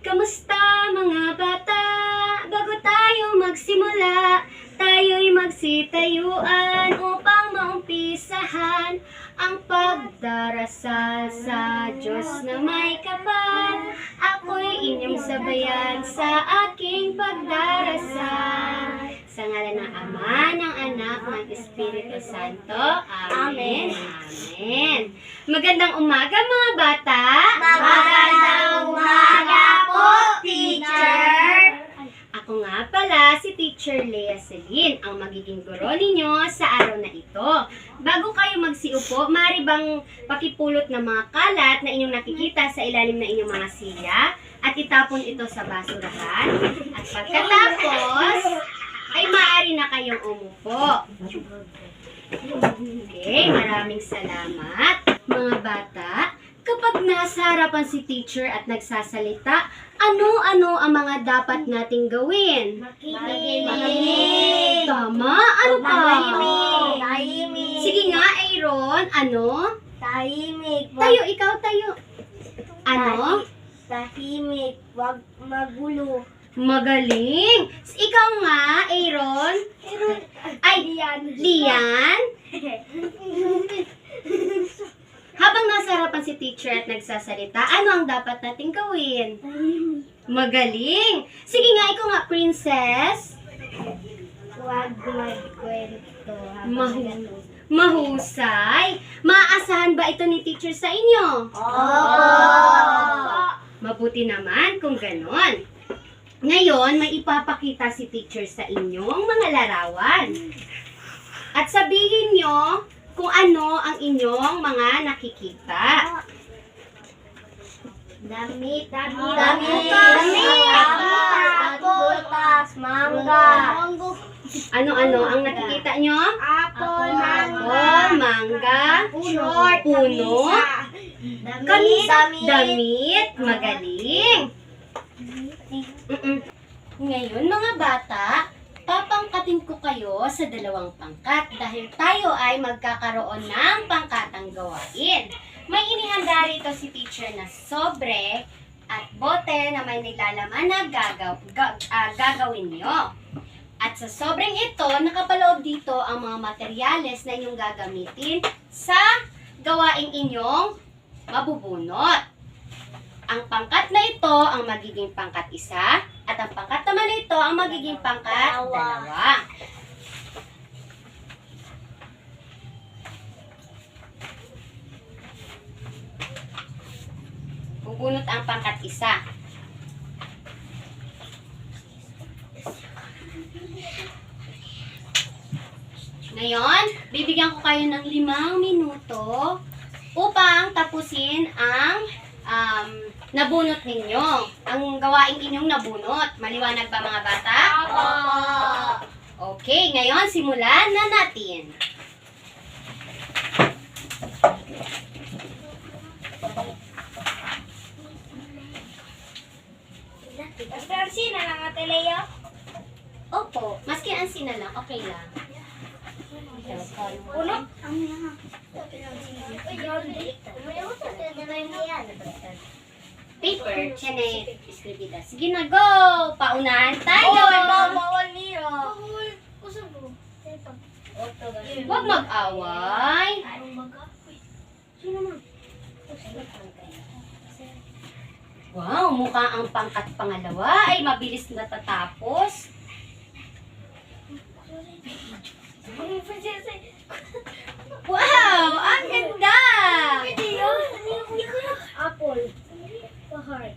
Kamusta mga bata? Bago tayo magsimula, tayo'y magsitayuan upang maumpisahan ang pagdarasal sa Diyos na may kapal. Ako'y inyong sabayan sa aking pagdarasal. Sa ngalan ng Ama, ng Anak, ng Espiritu Santo. Amen. Amen. Magandang umaga mga bata. Magandang umaga po, teacher! Ako nga pala si Teacher Lea Celine, ang magiging guro ninyo sa araw na ito. Bago kayo magsiupo, maaari bang pakipulot ng mga kalat na inyong nakikita sa ilalim ng inyong mga silya at itapon ito sa basurahan? At pagkatapos, ay maaari na kayong umupo. Okay, maraming salamat. Mga bata, kapag nasa harapan si teacher at nagsasalita, ano-ano ang mga dapat nating gawin? Makinig! Tama? Ano pa? Tahimik! Sige nga, Aaron. Ano? Tahimik! Tayo, ikaw tayo. Ano? Tahimik! Wag magulo! Magaling. Ikaw nga, Aaron. Ay, Lian. Habang nasa harapan si teacher at nagsasalita, ano ang dapat nating gawin? Magaling. Sige nga, ikaw nga, princess. Wag magkwento. Mahusay. Maaasahan ba ito ni teacher sa inyo? Mabuti naman kung ganon. Ngayon, may ipapakita si teacher sa inyong mga larawan. At sabihin nyo kung ano ang inyong mga nakikita. Damit! Butas, mangga! Ano-ano ang nakikita nyo? Apple, Mangga, short, puno, damit, damit, magaling. Ngayon mga bata, papangkatin ko kayo sa dalawang pangkat dahil tayo ay magkakaroon ng pangkatang gawain. May inihanda rito si teacher na sobre at bote na may nilalaman na gagawin nyo. At sa sobreng ito, nakapaloob dito ang mga materyales na inyong gagamitin sa gawaing inyong mabubunot. Ang pangkat na ito ang magiging pangkat 1 at ang pangkat naman na ito ang magiging pangkat 2. Bubunot ang pangkat 1. Ngayon, bibigyan ko kayo ng 5 minuto upang tapusin ang nabunot ninyo. Ang gawaing inyong nabunot. Maliwanag ba mga bata? Okay, ngayon simulan na natin. Sina lang ate Leo? Opo, maski ang sina lang, okay lang. Uno? Paper, tiyan eskribida. Sige na, go! Paunahan tayo! Bawal niyo. Huwag mag-away. Wow, mukha ang pangkat pangalawa ay mabilis natatapos. Wow, ang ganda! Apple. Heart.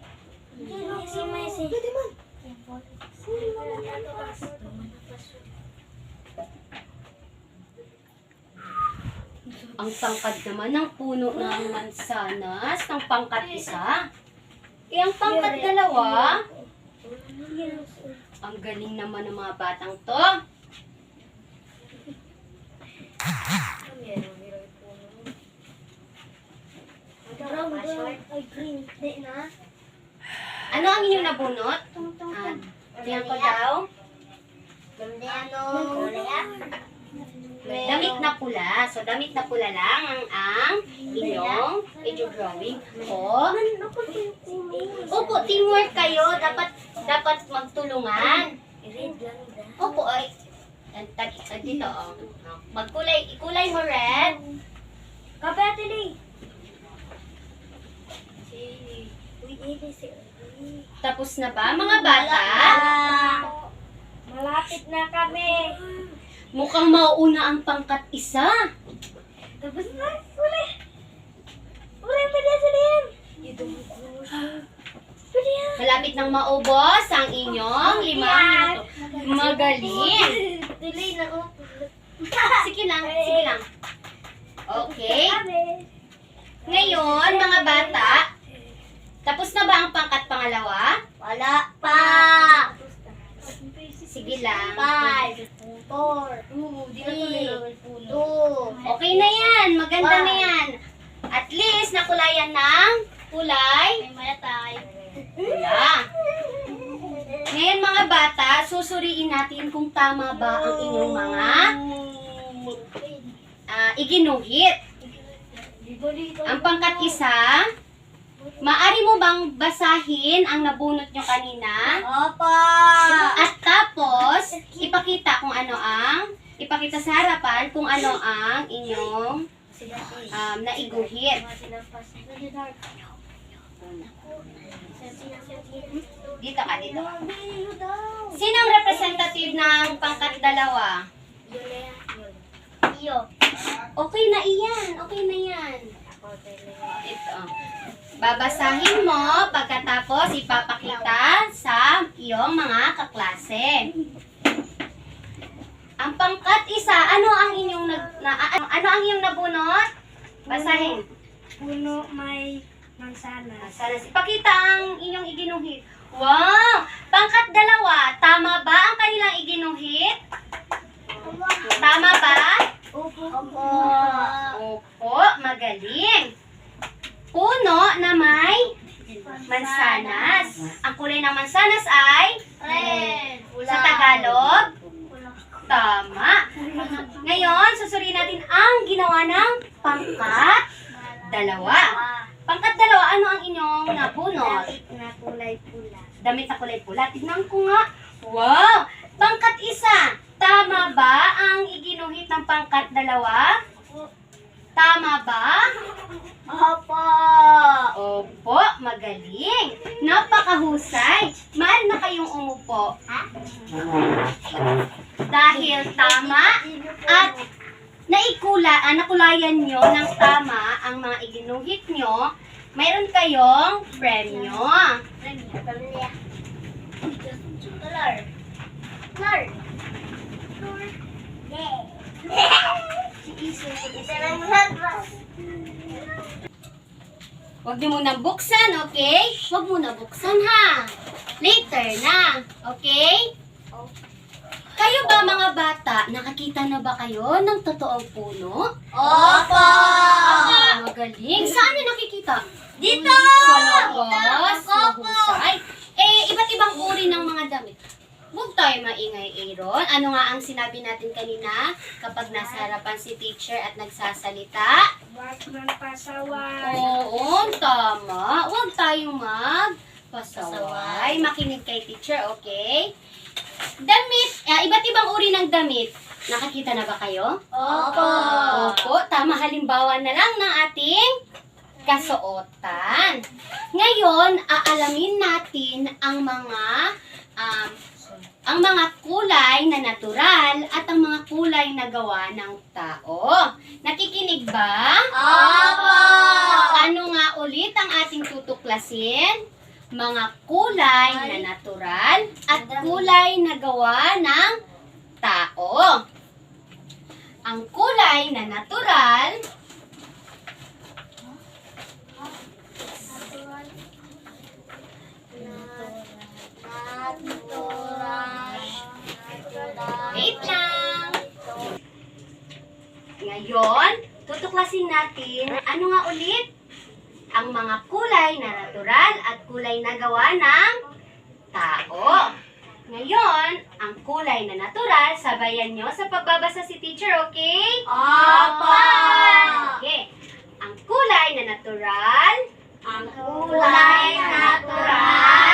Pwede man. Ang tangkad naman ng puno ng mansanas ng pangkat 1. Eh, ang pangkat 2, ang galing naman ng mga batang to. Ano ang inyong nabunot? Tingnan ko daw. Damit na pula. So, damit na pula lang ang inyong drawing. O, opo, teamwork kayo. Dapat magtulungan. Red lang da. Opo, ay. Dito, oh. Ikulay mo red. Kape ate Lay. Uy, si Tapos na ba, mga bata? Malapit na kami. Mukhang mauuna ang pangkat isa. Tapos na. Uli. Pwede sila yan. Pwede yan. Malapit nang maubos ang inyong 5 minuto. Magaling. Tuloy na ako. Sige lang. Okay. Ngayon, mga bata, tapos na ba ang pangkat pangalawa? Wala pa. Sige lang. 5, 4, Di na tuloy level 2. Okay na yan. Maganda na yan. At least, nakulayan ng kulay. May malatay. Wala. Ngayon, mga bata, susuriin natin kung tama ba ang inyong mga iginuhit. Ang pangkat isa, maari mo bang basahin ang nabunot nyo kanina? Opo. At tapos, ipakita sa harapan kung ano ang inyong naiguhit. Dito ka, dito. Sino ang representative ng pangkat dalawa? Iyo. Okay na iyan. Okay na yan. Ito. Babasahin mo, pagkatapos ipapakita sa iyong mga kaklase. Ang pangkat isa, ano ang inyong ano ang iyong nabunot? Basahin. Puno may mansanas. Sana ipakita ang inyong iginuhit. Wow! Pangkat dalawa, tama ba ang kanilang iginuhit? Tama ba? Opo. Opo, magaling. Puno na may mansanas. Ang kulay ng mansanas ay Red. sa Tagalog, tama. Ngayon, susuriin natin ang ginawa ng pangkat dalawa. Pangkat dalawa, ano ang inyong nabunot? Na kulay pula. Damit na kulay pula. Tignan ko nga. Wow! Pangkat isa, tama ba ang iginuhit ng pangkat dalawa? Tama ba? Opo. Opo, magaling. Napakahusay. Maaari na kayong umupo. Dahil tama at nakulayan nyo ng tama ang mga iginuhit nyo, mayroon kayong premyo. Color. Huwag niyo munang buksan, okay? Huwag muna buksan, ha? Later na, okay? Kayo ba, mga bata, nakakita na ba kayo ng totoong puno? Opo. Magaling. Saan niyo nakikita? Dito. Sa labas. Mahusay. Iba't ibang uri ng mga damit. Huwag tayo maingay, Aaron. Ano nga ang sinabi natin kanina kapag nasa harapan si teacher at nagsasalita? Huwag man pasaway. Oo, tama. Huwag tayong magpasaway. Makinig kay teacher, okay? Damit, iba't ibang uri ng damit. Nakakita na ba kayo? Opo. Opo, tama. Halimbawa na lang ng ating kasuotan. Ngayon, aalamin natin ang mga kulay na natural at ang mga kulay na gawa ng tao. Nakikinig ba? Opo. Ano nga ulit ang ating tutuklasin? Mga kulay na natural at kulay na gawa ng tao. Ang kulay na natural wait lang. Ngayon, tutuklasin natin ano nga ulit ang mga kulay na natural at kulay na gawa ng tao. Ngayon, ang kulay na natural, sabayan nyo sa pagbabasa si teacher, okay? Opo. Okay. Ang kulay na natural, Ang kulay natural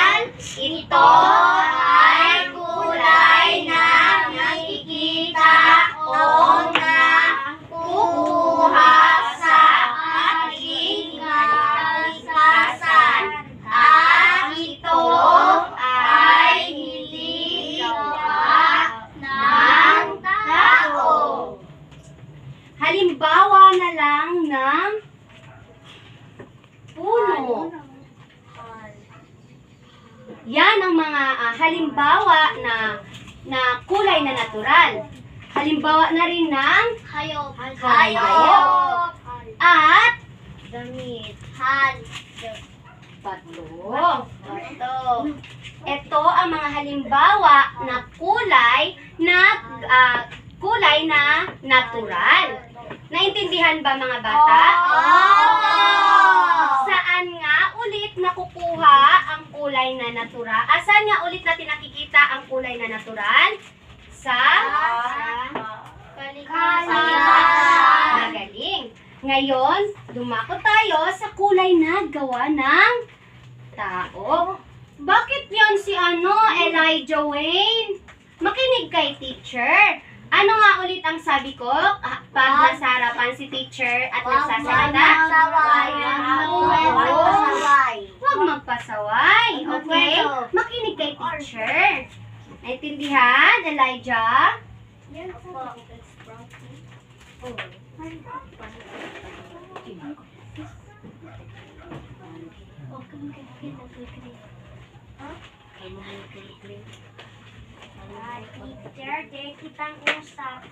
Yan ang mga halimbawa na kulay na natural. Halimbawa na rin ng Hayop. hayop at Damit. bato. Ito ang mga halimbawa na kulay na natural. Naintindihan ba mga bata? Saan nga ulit nakukuha ang kulay na natural? Saan nga ulit natin nakikita ang kulay na natural? Sa magaling. Ngayon, dumako tayo sa kulay na gawa ng tao. Bakit yon si Elijah Wayne? Makinig kay teacher. Ano nga ulit ang sabi ko pag nasa harapan si teacher at nagsasalita? Huwag magpasaway. Okay? Makinig kay teacher. Naintindihan, Elijah? Teacher, di kitang usap.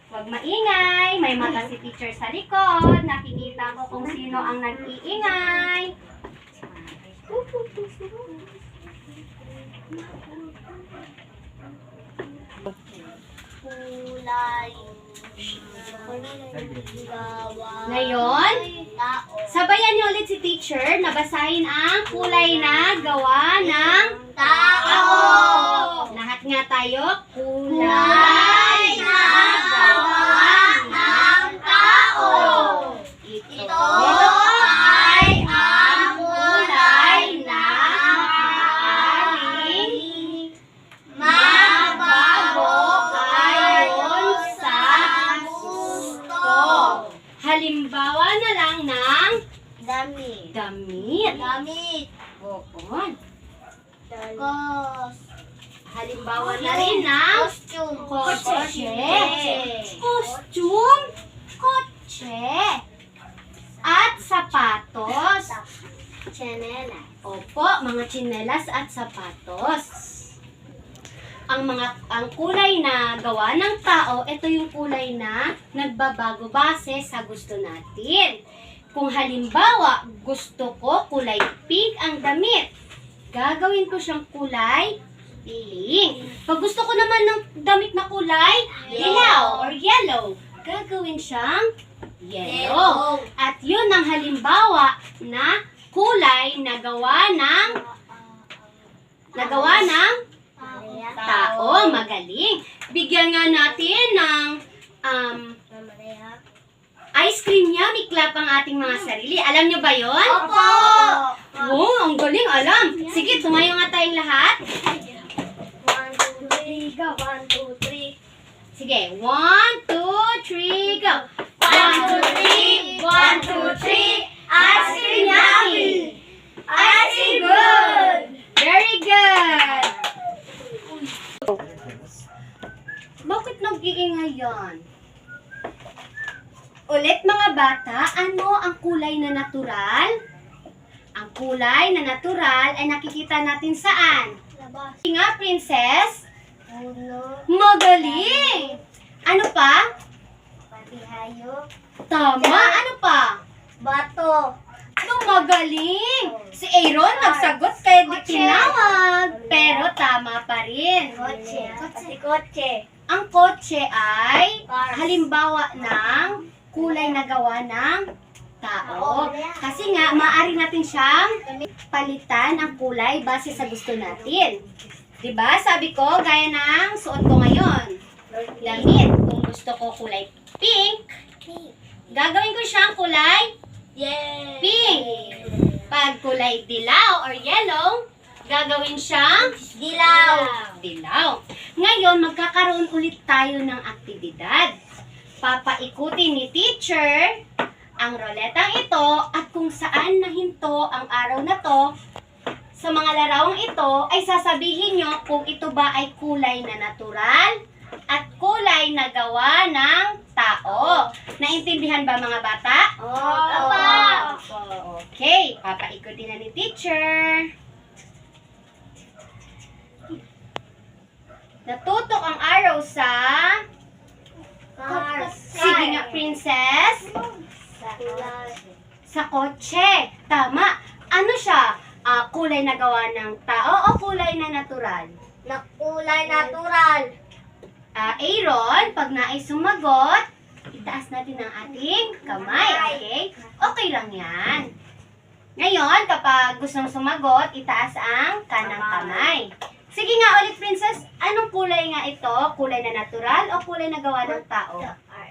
Huwag maingay. May mata si teacher sa likod. Nakikita ko kung sino ang nag-iingay. Kulay. Ngayon, Tao. sabayan niyo ulit si teacher na basahin ang kulay na gawa ng Tao. lahat nga tayo. Kulay na gawa ng tao. Ito ay ang kulay na maaaring magbago ayon sa gusto. halimbawa na lang ng Damit. damit. Damit. Oo. Kos. Halimbawa na rin ng Costume. kotse. Costume, kotse. At sapatos. Chanela. Opo, mga tsinelas at sapatos. Ang kulay na gawa ng tao, ito yung kulay na nagbabago base sa gusto natin. Kung halimbawa, gusto ko kulay pink ang damit, gagawin ko siyang kulay pink. Pag gusto ko naman ng damit na kulay dilaw or yellow, gagawin siyang yellow. At yun ang halimbawa na kulay na gawa ng tao. Magaling. Bigyan nga natin ng ice cream yummy clap ang ating mga sarili. Alam nyo ba yon? Opo. Oo, ang galing. Alam. Sige, tumayo nga tayong lahat. 1, 2, 3, go. 1, 2, 3. Sige, 1, 2, 3, go. 1, 2, 3. 1, 2, 3. Ice cream yummy. Ice cream good. Very good. Bakit nag-iingay yan? Ulit mga bata, ano ang kulay na natural? Ang kulay na natural ay nakikita natin saan? Labas. Nga, princess? Ulo. Magaling! Ano pa? Pati hayop. Tama, ano pa? Bato. Ano magaling? Si Aaron nagsagot kaya di tinawag. Pero tama pa rin. Kotse. Pati kotse. Ang kotse ay Cars. halimbawa ng kulay na gawa ng tao. Kasi nga, maaari natin siyang palitan ang kulay base sa gusto natin. Diba? Sabi ko, gaya ng suot ko ngayon. Damit. Kung gusto ko kulay pink, gagawin ko siyang kulay Yay! pink. Pag kulay dilaw or yellow, gagawin siyang Dilaw. dilaw. Ngayon, magkakaroon ulit tayo ng aktibidad. Papaikutin ni teacher ang roletang ito at kung saan nahinto ang araw na to. Sa mga larawang ito ay sasabihin nyo kung ito ba ay kulay na natural at kulay na gawa ng tao. Naintindihan ba mga bata? Opo. Okay, papaikutin na ni teacher. Natutok ang araw sa... Car. Sige nga, princess. Kulay. Sa kotse. Tama. Ano siya? Kulay na gawa ng tao o kulay na natural? Na kulay natural. Aaron, pag nais sumagot, itaas natin ang ating kamay, okay? Okay lang yan. Ngayon, kapag gustong sumagot, itaas ang kanang kamay. Sige nga ulit, princess. Anong kulay nga ito? Kulay na natural o kulay na gawa ng tao?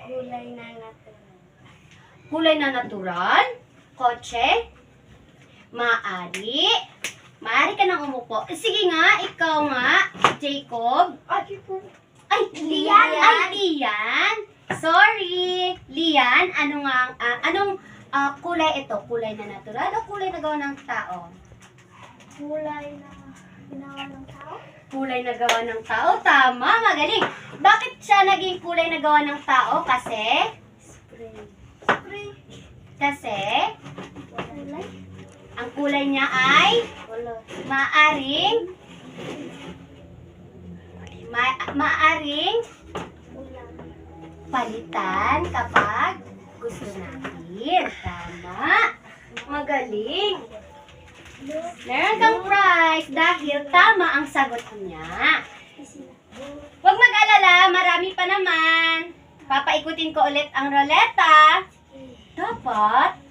Kulay na natural. Kulay na natural? Kotse? Maaari? Maaari ka nang umupo. Sige nga, ikaw nga, Jacob. Ay, Lian! Ay, Lian! Sorry! Lian, anong kulay ito? Kulay na natural o kulay na gawa ng tao? Kulay na ginawa ng tao. Kulay na gawa ng tao? Tama, magaling! Bakit siya naging kulay na gawa ng tao? Kasi? Spray. Kasi? Kulay. Ang kulay niya ay Wala. maaring Kulay. palitan kapag gusto natin. Tama. Magaling. Meron kang prize dahil tama ang sagot niya. Huwag mag-alala, marami pa naman. Papaikutin ko ulit ang roleta. Dapat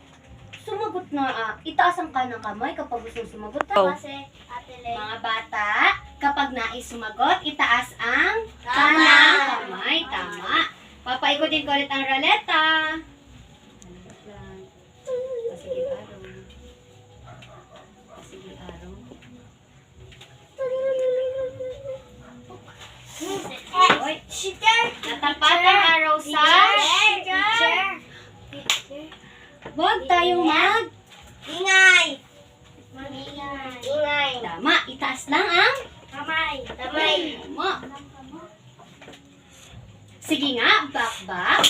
sumagot na. Itaas ang kanang kamay kapag gusto sumagot. Kasi Ate Lay. Mga bata, kapag nais sumagot, itaas ang kanang kamay. Tama. Papaikutin ko ulit ang roleta. Pasigil araw. Pasigil araw. Oy, natapat ang araw sa... Huwag tayong mag... Ingay. Tama, itaas lang ang... Kamay. Tama. Sige nga, bakbak.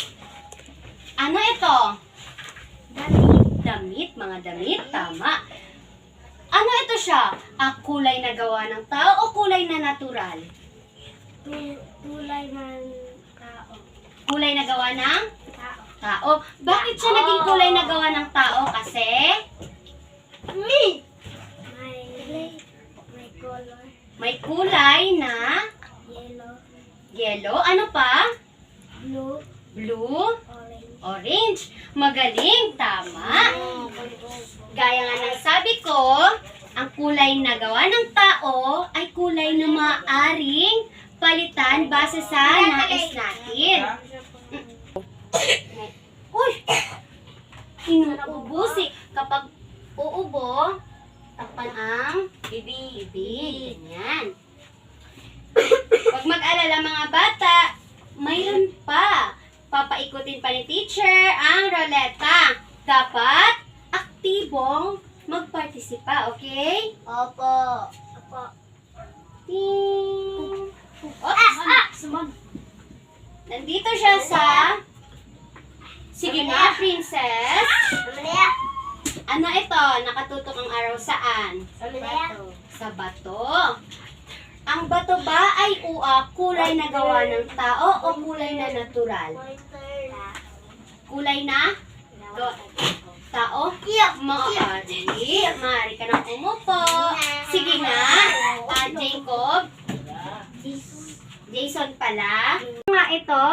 Ano ito? Damit, mga damit. Tama. Ano ito siya? Kulay na gawa ng tao o kulay na natural? Kulay ng tao. Kulay na gawa ng Tao. tao. Bakit siya naging kulay na gawa ng tao? Kasi May color. may kulay na Yellow. yellow. Ano pa? Blue. Blue, Orange. orange. Magaling. Tama. Gaya nga ng sabi ko, ang kulay na gawa ng tao ay kulay na maaaring palitan base sa nais natin. Uy! Inuubo kapag uubo, takpan ang bibig. Ganyan. Huwag mag-alala mga bata, mayroon pa. Papaikutin pa ni teacher ang roleta. Dapat aktibong magpartisipa, okay? Opo. Ting! Oops! Nandito siya sa... Sige nga, princess. Ano ito? Nakatutok ang araw saan? Sa bato. Ang bato ba ay kulay na gawa ng tao o kulay na natural? Kulay na tao? Maaari. Maaari ka nang umupo. Sige nga, Jacob. Jason pala. Ano nga ito?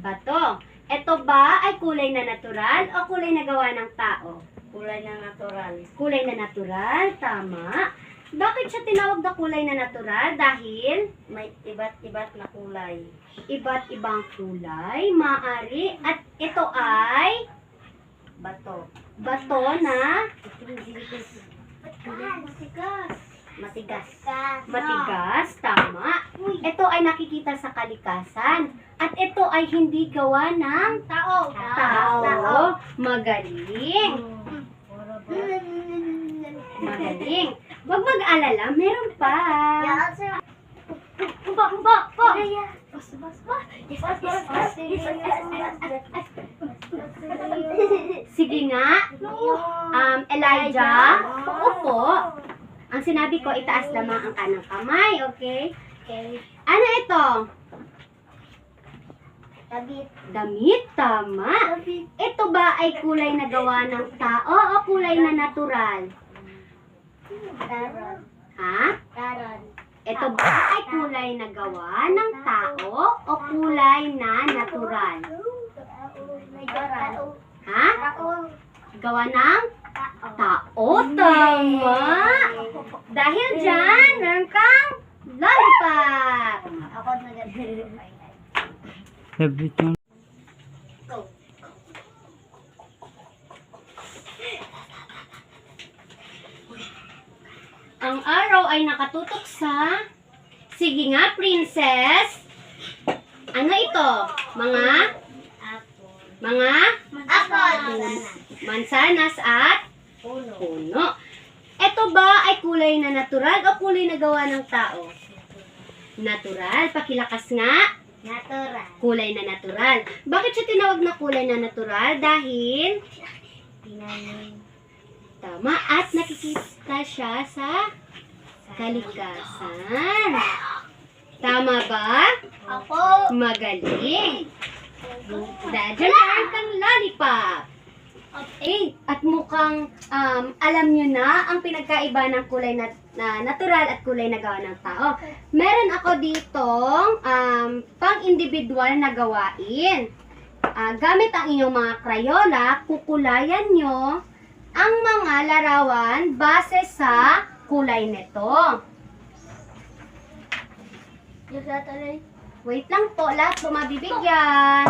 Bato. Ito ba ay kulay na natural o kulay na gawa ng tao? Kulay na natural. Kulay na natural, tama. Bakit siya tinawag na kulay na natural? Dahil May iba't na kulay. iba't ibang kulay, maaari, at ito ay Bato. bato na Matigas. matigas, tama. Ito ay nakikita sa kalikasan. At ito ay hindi gawa ng Tao. tao. Magaling. Magaling. Huwag mag-alala, meron pa. Sige nga. Elijah, upo. Ang sinabi ko, itaas lamang ang kanang kamay, okay? Okay. Ano ito? Tabit. Damit, tama. Tabit. Ito ba ay kulay na gawa ng tao o kulay na natural? Taron. Ha? Taron. Ito ba ay kulay na gawa ng tao o kulay na natural? Tao. Ha? Tao. Gawa ng Tao. tao, tama. Dahil dyan, meron kang lollipop. Ako nag-ano. Everything. Go. Ang araw ay nakatutok sa... Sige nga, princess. Ano ito? Mga Apple. mansanas at Puno. puno. Ito ba ay kulay na natural o kulay na gawa ng tao? Natural. Pakilakas nga. Natural. Kulay na natural. Bakit siya tinawag na kulay na natural? Dahil Tinanim. tama at nakikita siya sa kalikasan. Tama ba? Ako. Magaling. Dahil meron kang lollipop. Eh, at mukhang alam nyo na ang pinagkaiba ng kulay na natural at kulay na gawa ng tao. Meron ako ditong pang-individual na gawain. Gamit ang inyong mga Crayola, kukulayan nyo ang mga larawan base sa kulay nito. Yung sa tuloy. Wait lang po, lahat po mabibigyan.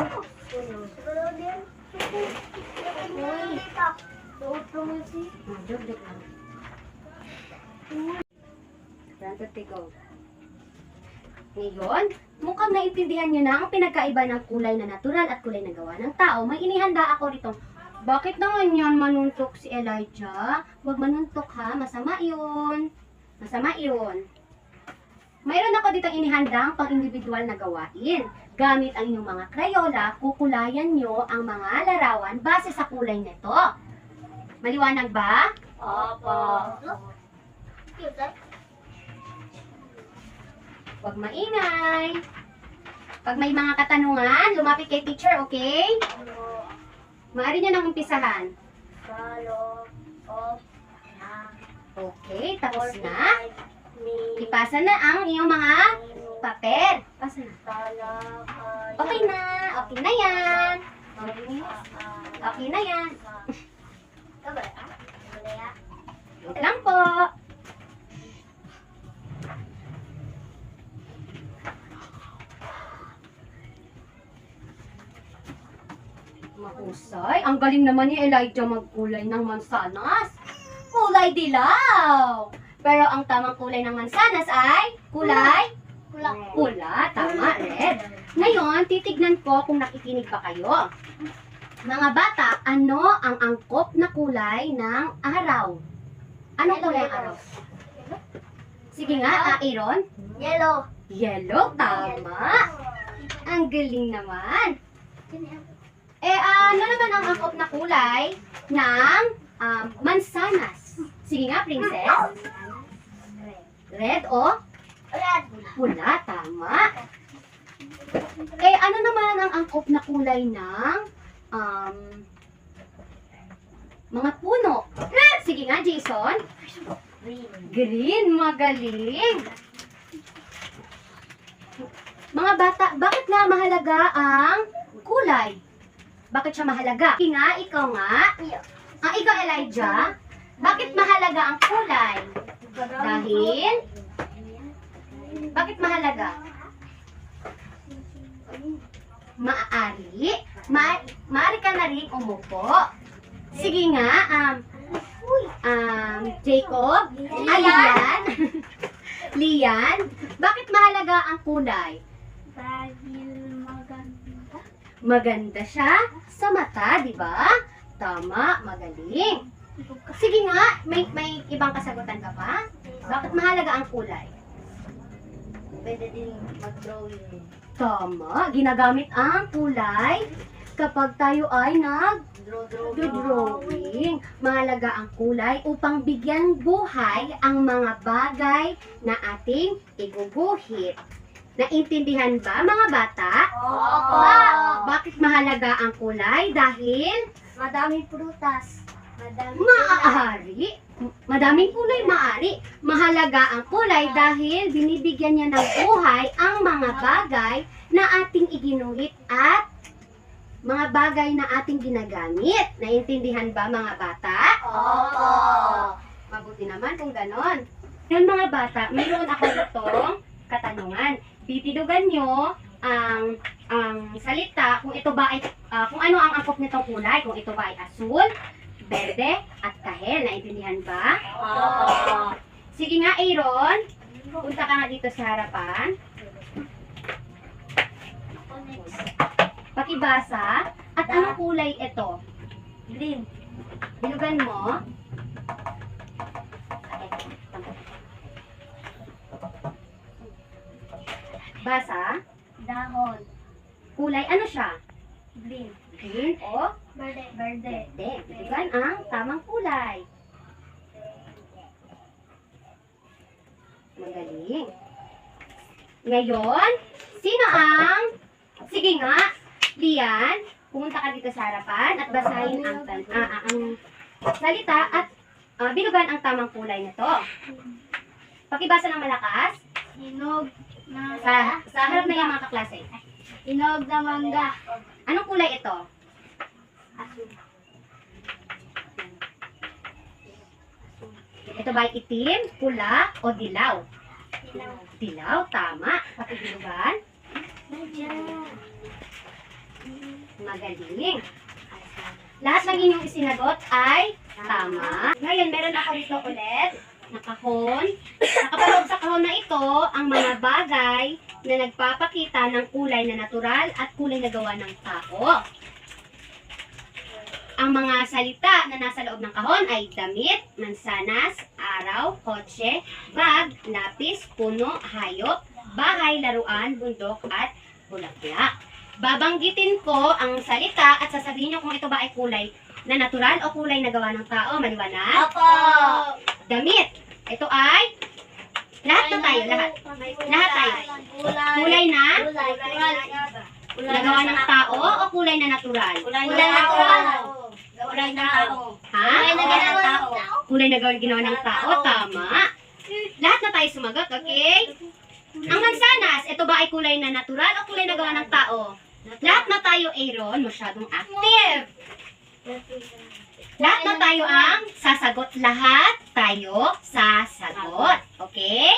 Puno. Siguro din. Uy. Doon mo si. Joke lang. Go. Ngayon, mukhang naintindihan nyo na ang pinagkaiba ng kulay na natural at kulay na gawa ng tao. May inihanda ako rito. Bakit naman yan manuntok si Elijah? Huwag manuntok ha, masama yun. Masama yun. Mayroon ako dito inihandang pang-individual na gawain. Gamit ang inyong mga Crayola, kukulayan nyo ang mga larawan base sa kulay nito. Maliwanag ba? Opo. Cute, ah. Huwag maingay. Pag may mga katanungan, lumapit kay teacher, okay? Ano? Maaari nyo nang umpisahan. Follow. Off. Na. Okay, tapos na. Ni. Ipasa na ang iyong mga papel. Pasa na. Okay na. Okay na yan. Okay na yan. Wait lang po. Mahusay. Ang galing naman ni Elijah magkulay ng mansanas. Kulay dilaw. Pero ang tamang kulay ng mansanas ay kulay pula. Tama, red. Ngayon, titignan ko kung nakikinig pa kayo. Mga bata, ano ang angkop na kulay ng araw? Anong kulay ang araw? Sige nga, Aaron. Yellow. Yellow, tama. Ang galing naman. Ano naman ang angkop na kulay ng mansanas? Sige nga, princess. Red o Red. pula, tama. Ano naman ang angkop na kulay ng mga puno? Sige nga, Jason. Green. Green, magaling. Mga bata, bakit nga mahalaga ang kulay? Bakit siya mahalaga? Sige nga, ikaw nga. Ikaw, Elijah. Bakit mahalaga ang kulay? Dahil? Bakit mahalaga? Maaari. Maaari ka na rin umupo. Sige nga, Jacob, Lian, Lian, bakit mahalaga ang kulay? Dahil maganda. Maganda siya sa mata, di ba? Tama, magaling. Sige nga, may ibang kasagutan ka pa? Bakit mahalaga ang kulay? Pwede din mag-drawing. Tama, ginagamit ang kulay kapag tayo ay nag-drawing. Mahalaga ang kulay upang bigyan buhay ang mga bagay na ating iguguhit. Naintindihan ba mga bata? Opo. Bakit mahalaga ang kulay? Dahil Madaming prutas. madaming kulay maaari. Mahalaga ang kulay dahil binibigyan niya ng buhay ang mga bagay na ating iginuhit at mga bagay na ating ginagamit. Naintindihan ba mga bata? Opo. Mabuti naman kung ganon. Yun mga bata, mayroon ako itong katanungan. Titidugan nyo ang salita kung ito ba ay kung ano ang angkop nitong kulay, kung ito ba ay asul, berde, at kahel. Naintindihan ba? Opo. Sige nga, Aaron. Punta ka nga dito sa harapan. Pakibasa. At anong kulay ito? Green. Bilugan mo. Basa. Dahon. Kulay, ano siya? Green. Green o Verde. verde. Bilugan ang tamang kulay. Magaling. Ngayon, sino ang... Sige nga, Lian, pumunta ka dito sa harapan at basahin ang salita at bilugan ang tamang kulay nito. Pakibasa ng malakas. Hinog na Sa harap na yung mga kaklase. Hinog na mangga. Anong kulay ito? Asul. Ito ba ay itim, pula, o dilaw? Ilaw. Dilaw, tama. Pakibilugan. Magaling. Lahat ng inyong isinagot ay tama. Ngayon, meron ako dito ulit na kahon. Nakapaloob sa kahon na ito ang mga bagay na nagpapakita ng kulay na natural at kulay na gawa ng tao. Ang mga salita na nasa loob ng kahon ay damit, mansanas, araw, kotse, bag, lapis, puno, hayop, bahay, laruan, bundok, at bulaklak. Babanggitin ko ang salita at sasabihin niyo kung ito ba ay kulay na natural o kulay na gawa ng tao. Maliwanag? Opo. Damit. Ito ay lahat na tayo, lahat. Lahat tayo. Kulay na nagawa ng tao o kulay na natural? Kulay na natural. Kulay na tao. Ha? Kulay na ginawa ng tao. Kulay na ginawa ng tao, tama. Lahat na tayo sumagot, okay? Ang mansanas, ito ba ay kulay na natural o kulay na gawa ng tao? Lahat na tayo, Aaron, masyadong active. Lahat na tayo ang sasagot. Lahat tayo sasagot. Okay?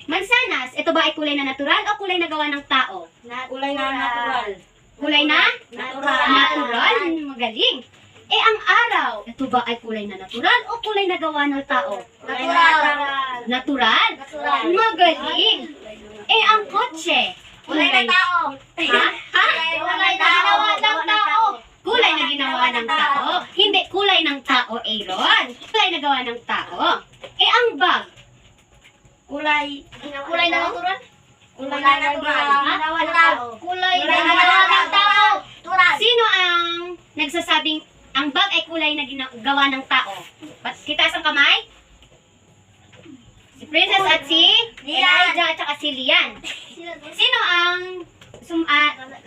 Mansanas, ito ba ay kulay na natural o kulay na gawa ng tao? Kulay na natural. Kulay na? Natural. Natural. Magaling. Eh, ang araw, ito ba ay kulay na natural o kulay na gawa ng tao? Natural. Natural? Natural. Magaling. Eh, ang kotse, Kulay na tao. Ha? Ha? Kulay na ginawa ng tao. Kulay na ginawa ng tao. Hindi, kulay ng tao, Aaron. Kulay na gawa ng tao. Eh, ang bag. Kulay na natural. Kulay na na natural. ginawa ng tao. Kulay Kulay na ginawa ng tao. Natural. Sino ang nagsasabing ang bag ay kulay na gawa ng tao? Kita sa kamay? Si Princess at si Lian. Elijah at saka si Lian.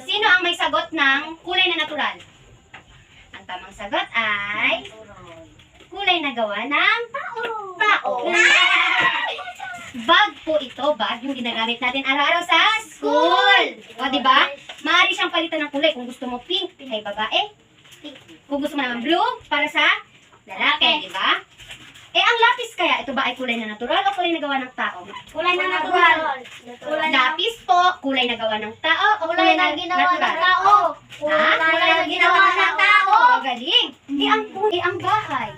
Sino ang may sagot ng kulay na natural? Ang tamang sagot ay kulay na gawa ng tao. Bag po ito, bag yung ginagamit natin araw-araw sa school. O, di ba? Maaari siyang palitan ng kulay. Kung gusto mo pink, kay babae. Kung gusto mo naman blue, para sa lalaki, di ba? Eh, ang lapis kaya, ito ba ay kulay na natural o kulay na gawa ng tao? Kulay na natural. Lapis po, kulay na gawa ng tao o kulay na ginawa ng natural? tao. Ha? Kulay na ginawa ng tao. Magaling. Ang bahay.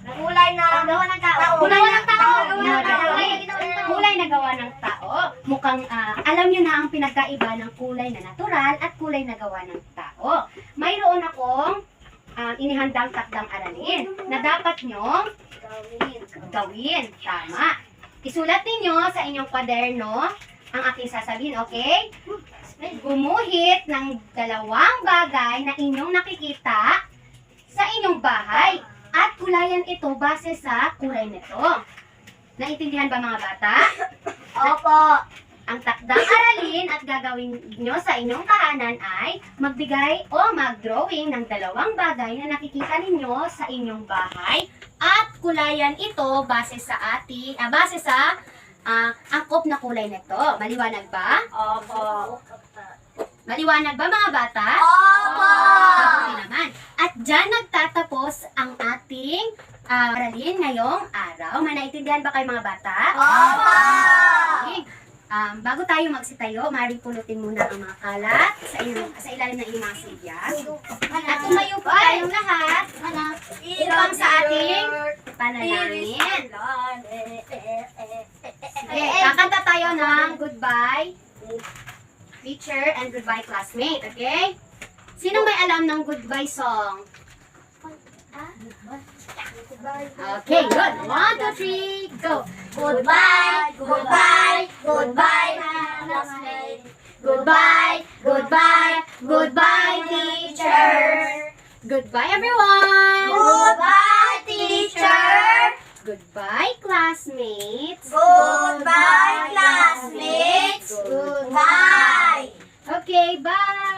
Kulay na gawa ng tao. Kulay ng tao. Magaling. Kulay na gawa ng tao. Mukhang alam nyo na ang pinagkaiba ng kulay na natural at kulay na gawa ng tao. Mayroon akong inihandang takdang aralin na dapat nyo gawin. Tama. Isulat ninyo sa inyong kwaderno ang aking sasabihin, okay? gumuhit ng dalawang bagay na inyong nakikita sa inyong bahay at kulayan ito base sa kulay nito. Naintindihan ba mga bata? Opo. Ang takdang aralin at gagawin nyo sa inyong tahanan ay magbigay o mag-drawing ng dalawang bagay na nakikita ninyo sa inyong bahay at kulayan ito base sa angkop na kulay nito. Maliwanag ba? Opo. Maliwanag ba mga bata? Opo. Mabuti naman. At dyan nagtatapos ang ating aralin ngayong araw. May naintindihan ba kayo mga bata? Opo. Okay. Bago tayo magsitayo, maaaring pulutin muna ang mga kalat sa ilalim ng inyong mga silyas. At tumayo po tayong lahat upang sa ating panalangin. Okay, kakanta tayo ng goodbye teacher and goodbye classmate, okay? Sino may alam ng goodbye song? Okay, good. 1, 2, 3, go! Goodbye, goodbye, goodbye, classmate. Goodbye, goodbye, goodbye, teacher. Goodbye, everyone. Goodbye, teacher. Goodbye, classmates. Goodbye, classmates. Goodbye. Okay, bye.